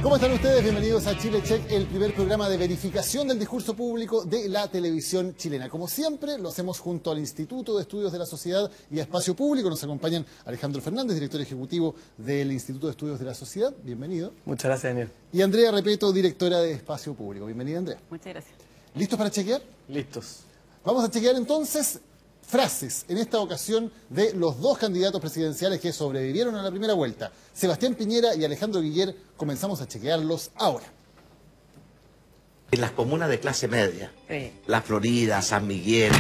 ¿Cómo están ustedes? Bienvenidos a Chile Check, el primer programa de verificación del discurso público de la televisión chilena. Como siempre, lo hacemos junto al Instituto de Estudios de la Sociedad y Espacio Público. Nos acompañan Alejandro Fernández, director ejecutivo del Instituto de Estudios de la Sociedad. Bienvenido. Muchas gracias, Daniel. Y Andrea Repeto, directora de Espacio Público. Bienvenida, Andrea. Muchas gracias. ¿Listos para chequear? Listos. Vamos a chequear entonces frases, en esta ocasión, de los dos candidatos presidenciales que sobrevivieron a la primera vuelta. Sebastián Piñera y Alejandro Guiller. Comenzamos a chequearlos ahora. En las comunas de clase media, Sí. La Florida, San Miguel,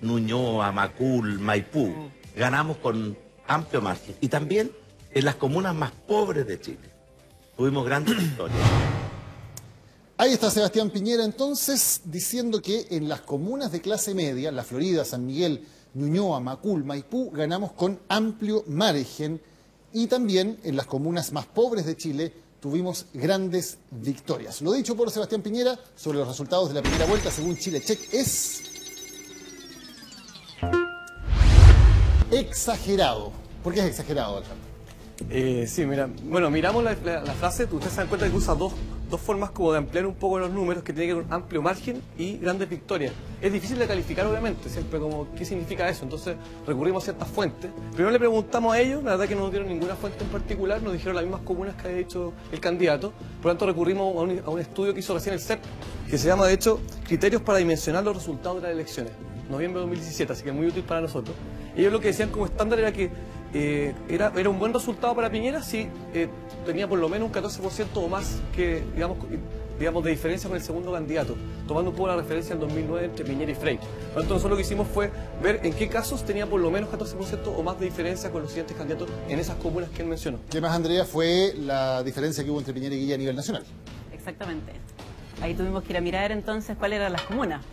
Ñuñoa, Macul, Maipú, ganamos con amplio margen. Y también en las comunas más pobres de Chile. Tuvimos grandes victorias. Ahí está Sebastián Piñera entonces diciendo que en las comunas de clase media, La Florida, San Miguel, Ñuñoa, Macul, Maipú, ganamos con amplio margen, y también en las comunas más pobres de Chile tuvimos grandes victorias. Lo dicho por Sebastián Piñera sobre los resultados de la primera vuelta según Chile Check es exagerado. ¿Por qué es exagerado, Alejandro? Sí, mira, bueno, miramos la frase, ustedes se dan cuenta que usa dos formas como de ampliar un poco los números, que tiene que ver con amplio margen y grandes victorias. Es difícil de calificar, obviamente, siempre como qué significa eso, entonces recurrimos a ciertas fuentes. Primero le preguntamos a ellos, la verdad que no nos dieron ninguna fuente en particular, nos dijeron las mismas comunas que había dicho el candidato, por lo tanto recurrimos a un estudio que hizo recién el CEP, que se llama de hecho Criterios para dimensionar los resultados de las elecciones, noviembre de 2017, así que es muy útil para nosotros. Ellos lo que decían como estándar era que era un buen resultado para Piñera si tenía por lo menos un 14% o más que, digamos, de diferencia con el segundo candidato, tomando un poco la referencia en 2009 entre Piñera y Frey. Por lo tanto, nosotros lo que hicimos fue ver en qué casos tenía por lo menos 14% o más de diferencia con los siguientes candidatos en esas comunas que él mencionó. ¿Qué más, Andrea, fue la diferencia que hubo entre Piñera y Guilla a nivel nacional? Exactamente. Ahí tuvimos que ir a mirar entonces cuáles eran las comunas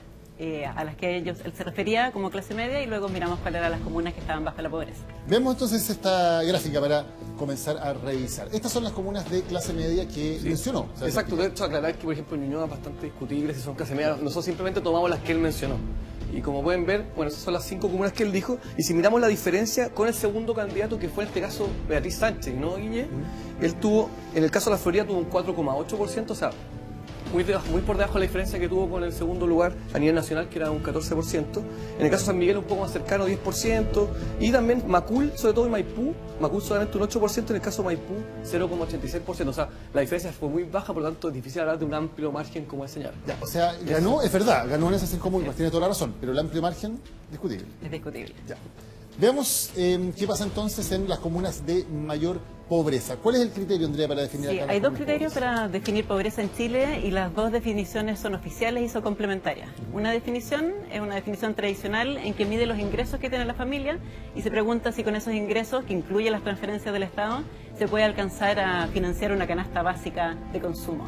a las que él se refería como clase media, y luego miramos cuáles eran las comunas que estaban bajo la pobreza. Veamos entonces esta gráfica para comenzar a revisar. Estas son las comunas de clase media que mencionó. Sí, exacto, de hecho aclarar que por ejemplo Ñuñoa es bastante discutible si son clase media, nosotros simplemente tomamos las que él mencionó. Y como pueden ver, bueno, esas son las 5 comunas que él dijo, y si miramos la diferencia con el segundo candidato, que fue en este caso Beatriz Sánchez, ¿no, Guille? Él tuvo, en el caso de La Florida tuvo un 4,8%, o sea, muy por debajo de la diferencia que tuvo con el segundo lugar a nivel nacional, que era un 14%. En el caso de San Miguel un poco más cercano, 10%. Y también Macul, sobre todo en Maipú, Macul solamente un 8%, en el caso de Maipú 0,86%. O sea, la diferencia fue muy baja, por lo tanto es difícil hablar de un amplio margen como es señalar. O sea, ganó, es verdad, ganó en esas 5 comunas, tiene toda la razón, pero el amplio margen, discutible. Es discutible. Ya. Veamos qué pasa entonces en las comunas de mayor pobreza. ¿Cuál es el criterio, Andrea, para definir Sí, acá hay las dos comunas criterios pobres? para definir pobreza en Chile, y las dos definiciones son oficiales y son complementarias. Una definición es una definición tradicional en que mide los ingresos que tiene la familia y se pregunta si con esos ingresos, que incluye las transferencias del Estado, se puede alcanzar a financiar una canasta básica de consumo.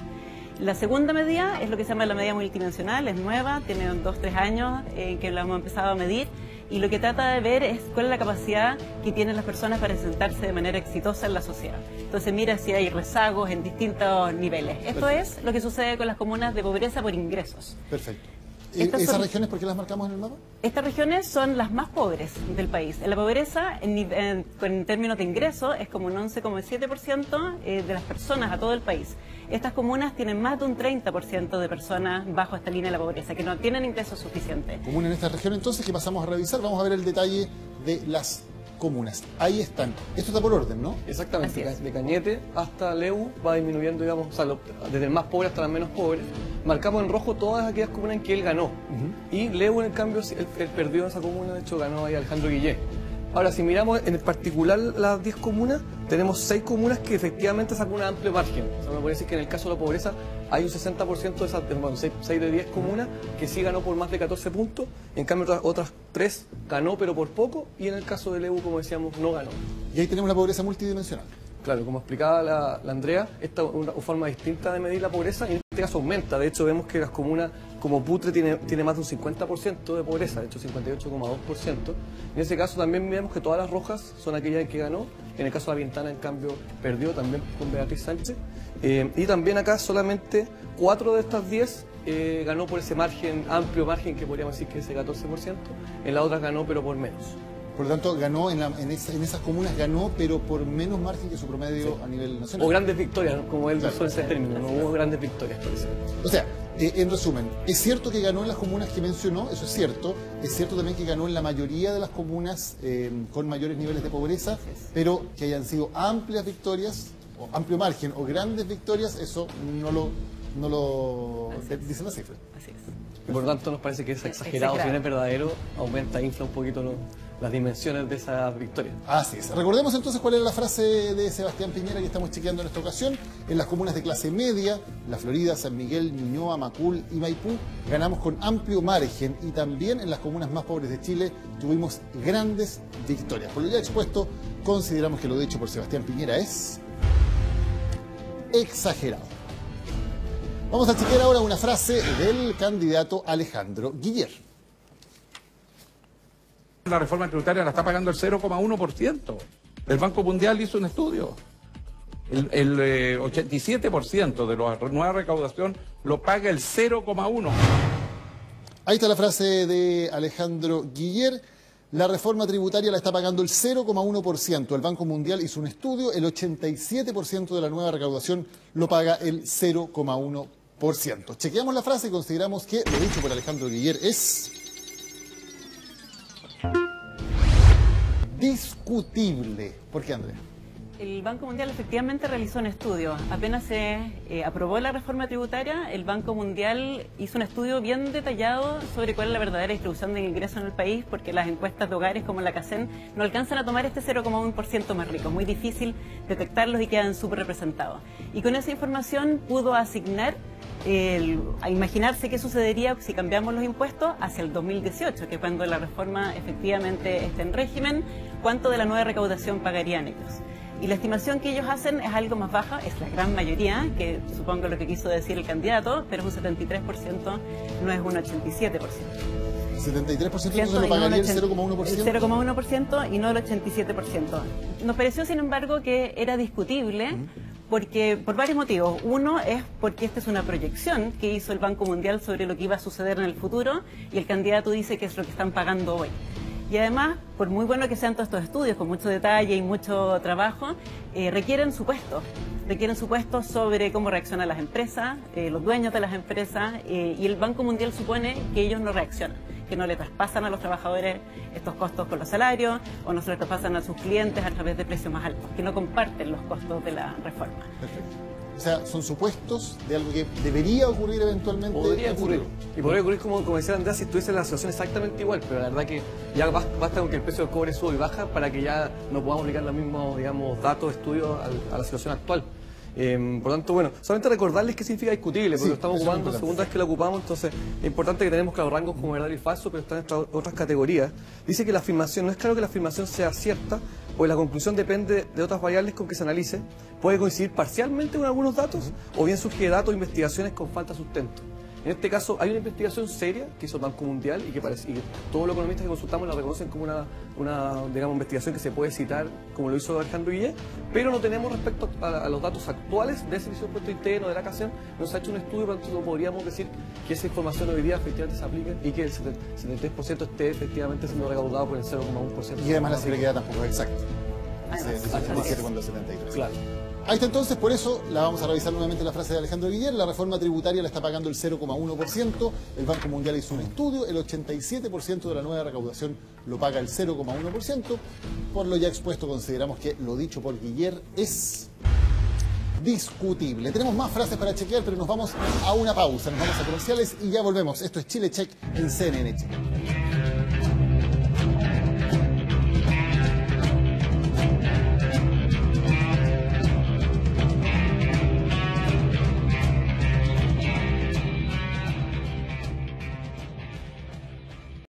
La segunda medida es lo que se llama la medida multidimensional, es nueva, tiene 2-3 años que la hemos empezado a medir, y lo que trata de ver es cuál es la capacidad que tienen las personas para sentarse de manera exitosa en la sociedad. Entonces mira si hay rezagos en distintos niveles. Esto Perfecto. es lo que sucede con las comunas de pobreza por ingresos. Perfecto. Estas ¿Esas son- regiones por qué las marcamos en el mapa? Estas regiones son las más pobres del país. La pobreza, en términos de ingresos, es como un 11,7% de las personas a todo el país. Estas comunas tienen más de un 30% de personas bajo esta línea de la pobreza, que no tienen ingresos suficientes. Comuna en esta región, entonces, que pasamos a revisar. Vamos a ver el detalle de las comunas. Ahí están. Esto está por orden, ¿no? Exactamente, Así es. de Cañete hasta Leu va disminuyendo, digamos, o sea, desde el más pobre hasta las menos pobres. Marcamos en rojo todas aquellas comunas en que él ganó. Y Leu, en el cambio, él perdió en esa comuna, de hecho ganó ahí Alejandro Guillé. Ahora, si miramos en particular las 10 comunas, tenemos 6 comunas que efectivamente sacan un amplio margen. O sea, me puede decir que en el caso de la pobreza hay un 60% de esas, bueno, 6 de 10 comunas que sí ganó por más de 14 puntos. En cambio, otras 3 ganó pero por poco, y en el caso de Leu, como decíamos, no ganó. Y ahí tenemos la pobreza multidimensional. Claro, como explicaba la Andrea, esta es una forma distinta de medir la pobreza, y en este caso aumenta. De hecho, vemos que las comunas como Putre tiene más de un 50% de pobreza, de hecho 58,2%. En ese caso también vemos que todas las rojas son aquellas que ganó. En el caso de La Pintana, en cambio, perdió también con Beatriz Sánchez. Y también acá solamente 4 de estas 10 ganó por ese margen, amplio margen, que podríamos decir que es ese 14%. En las otras ganó, pero por menos. Por lo tanto, ganó en esas comunas, ganó, pero por menos margen que su promedio a nivel nacional. O grandes victorias, ¿no? Como él usó ese término, no hubo grandes victorias, por eso. O sea, en resumen, es cierto que ganó en las comunas que mencionó, eso es cierto también que ganó en la mayoría de las comunas con mayores niveles de pobreza, pero que hayan sido amplias victorias, o amplio margen, o grandes victorias, eso no lo dice la cifra. Así es. Y por lo tanto nos parece que es exagerado, si bien es verdadero, aumenta, infla un poquito las dimensiones de esa victoria. Así es. Recordemos entonces cuál era la frase de Sebastián Piñera que estamos chequeando en esta ocasión. En las comunas de clase media, La Florida, San Miguel, Ñuñoa, Macul y Maipú, ganamos con amplio margen, y también en las comunas más pobres de Chile tuvimos grandes victorias. Por lo ya expuesto, consideramos que lo dicho por Sebastián Piñera es exagerado. Vamos a chequear ahora una frase del candidato Alejandro Guiller. La reforma tributaria la está pagando el 0,1%. El Banco Mundial hizo un estudio. El 87% de la nueva recaudación lo paga el 0,1%. Ahí está la frase de Alejandro Guiller. La reforma tributaria la está pagando el 0,1%. El Banco Mundial hizo un estudio. El 87% de la nueva recaudación lo paga el 0,1%. Chequeamos la frase y consideramos que lo dicho por Alejandro Guiller es discutible. ¿Por qué, Andrea? El Banco Mundial efectivamente realizó un estudio. Apenas se aprobó la reforma tributaria, el Banco Mundial hizo un estudio bien detallado sobre cuál es la verdadera distribución del ingreso en el país, porque las encuestas de hogares como la CACEN no alcanzan a tomar este 0,1% más rico. Es muy difícil detectarlos y quedan súper representados. Y con esa información pudo asignar a imaginarse qué sucedería si cambiamos los impuestos hacia el 2018, que es cuando la reforma efectivamente esté en régimen, cuánto de la nueva recaudación pagarían ellos. Y la estimación que ellos hacen es algo más baja, es la gran mayoría, que supongo lo que quiso decir el candidato, pero es un 73%, no es un 87%. 73% entonces lo pagaría el 0,1%. El 0,1% y no el 87%. Nos pareció, sin embargo, que era discutible porque por varios motivos. Uno es porque esta es una proyección que hizo el Banco Mundial sobre lo que iba a suceder en el futuro, y el candidato dice que es lo que están pagando hoy. Y además, por muy bueno que sean todos estos estudios, con mucho detalle y mucho trabajo, requieren supuestos sobre cómo reaccionan las empresas, los dueños de las empresas, y el Banco Mundial supone que ellos no reaccionan, que no le traspasan a los trabajadores estos costos con los salarios, o no se les traspasan a sus clientes a través de precios más altos, que no comparten los costos de la reforma. Perfecto. O sea, son supuestos de algo que debería ocurrir eventualmente. Podría ocurrir. Y podría ocurrir, como decía Andrés, si estuviese la situación exactamente igual, pero la verdad que ya basta con que el precio del cobre suba y baja para que ya no podamos aplicar los mismos, digamos, datos, estudios a la situación actual. Por lo tanto, bueno, solamente recordarles qué significa discutible, porque lo estamos ocupando, segunda vez que lo ocupamos, entonces es importante que tenemos claro rangos como verdadero y falso, pero están en otras categorías. Dice que la afirmación, no es claro que la afirmación sea cierta, pues la conclusión depende de otras variables con que se analice, puede coincidir parcialmente con algunos datos, o bien surge datos o investigaciones con falta de sustento. En este caso hay una investigación seria que hizo el Banco Mundial y que todos los economistas que consultamos la reconocen como una digamos, investigación que se puede citar, como lo hizo Alejandro Guiller, pero no tenemos respecto a los datos actuales del Servicio de Impuesto Interno, de la CACEN, no se ha hecho un estudio, por lo tanto no podríamos decir que esa información hoy día efectivamente se aplique y que el 73% esté efectivamente siendo recaudado por el 0,1%. Y además la seguridad tampoco es exacta. Claro. Ahí está entonces, por eso la vamos a revisar nuevamente la frase de Alejandro Guiller. La reforma tributaria la está pagando el 0,1%. El Banco Mundial hizo un estudio. El 87% de la nueva recaudación lo paga el 0,1%. Por lo ya expuesto, consideramos que lo dicho por Guiller es discutible. Tenemos más frases para chequear, pero nos vamos a una pausa. Nos vamos a comerciales y ya volvemos. Esto es Chile Check en CNN Chile.